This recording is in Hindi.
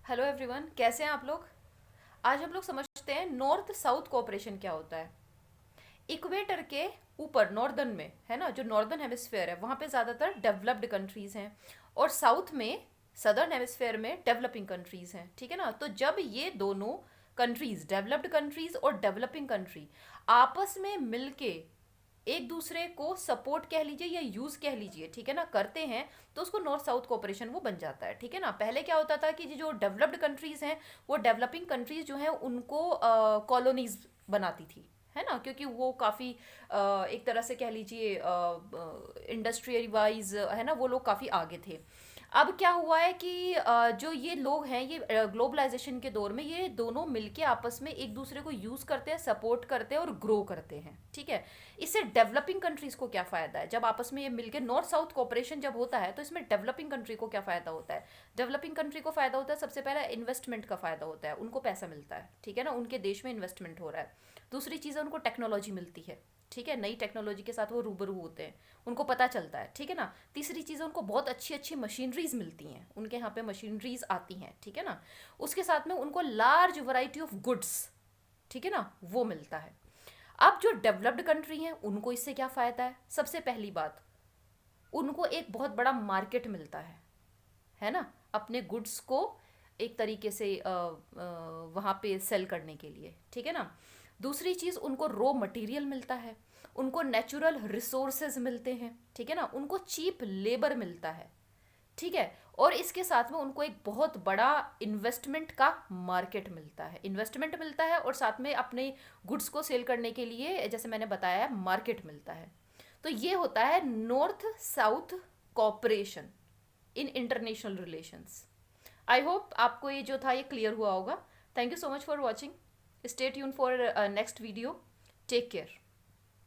हेलो एवरीवन, कैसे हैं आप लोग। आज हम लोग समझते हैं नॉर्थ साउथ कोऑपरेशन क्या होता है। इक्वेटर के ऊपर नॉर्दर्न में है ना, जो नॉर्दर्न हेमिस्फेयर है वहाँ पे ज़्यादातर डेवलप्ड कंट्रीज़ हैं और साउथ में सदर्न हेमिस्फेयर में डेवलपिंग कंट्रीज़ हैं। ठीक है ना, तो जब ये दोनों कंट्रीज़, डेवलप्ड कंट्रीज़ और डेवलपिंग कंट्री, आपस में मिलके एक दूसरे को सपोर्ट कह लीजिए या यूज कह लीजिए, ठीक है ना, करते हैं, तो उसको नॉर्थ साउथ कोऑपरेशन वो बन जाता है। ठीक है ना, पहले क्या होता था कि जो डेवलप्ड कंट्रीज हैं वो डेवलपिंग कंट्रीज जो हैं उनको कॉलोनीज बनाती थी, है ना, क्योंकि वो काफ़ी एक तरह से कह लीजिए इंडस्ट्रियल वाइज है ना, वो लोग काफ़ी आगे थे। अब क्या हुआ है कि जो ये लोग हैं, ये ग्लोबलाइजेशन के दौर में ये दोनों मिलके आपस में एक दूसरे को यूज़ करते हैं, सपोर्ट करते हैं और ग्रो करते हैं। ठीक है, इससे डेवलपिंग कंट्रीज को क्या फ़ायदा है जब आपस में ये मिलके नॉर्थ साउथ कोऑपरेशन जब होता है, तो इसमें डेवलपिंग कंट्री को क्या फ़ायदा होता है। डेवलपिंग कंट्री को फ़ायदा होता है, सबसे पहला इन्वेस्टमेंट का फ़ायदा होता है, उनको पैसा मिलता है। ठीक है ना, उनके देश में इन्वेस्टमेंट हो रहा है। दूसरी चीज़ है, उनको टेक्नोलॉजी मिलती है। ठीक है, नई टेक्नोलॉजी के साथ वो रूबरू होते हैं, उनको पता चलता है। ठीक है ना, तीसरी चीज़ है, उनको बहुत अच्छी अच्छी मशीनरीज मिलती हैं, उनके यहाँ पे मशीनरीज आती हैं। ठीक है ना, उसके साथ में उनको लार्ज वैरायटी ऑफ गुड्स, ठीक है ना, वो मिलता है। अब जो डेवलप्ड कंट्री हैं उनको इससे क्या फ़ायदा है। सबसे पहली बात, उनको एक बहुत बड़ा मार्केट मिलता है ना, अपने गुड्स को एक तरीके से वहाँ पे सेल करने के लिए। ठीक है ना, दूसरी चीज़, उनको रॉ मटेरियल मिलता है, उनको नेचुरल रिसोर्सेज मिलते हैं। ठीक है ना, उनको चीप लेबर मिलता है। ठीक है, और इसके साथ में उनको एक बहुत बड़ा इन्वेस्टमेंट का मार्केट मिलता है, इन्वेस्टमेंट मिलता है, और साथ में अपने गुड्स को सेल करने के लिए, जैसे मैंने बताया, मार्केट मिलता है। तो ये होता है north south cooperation in international relations. I hope आपको ये जो था ये क्लियर हुआ होगा। Thank you so much for watching. Stay tune for next video. Take care.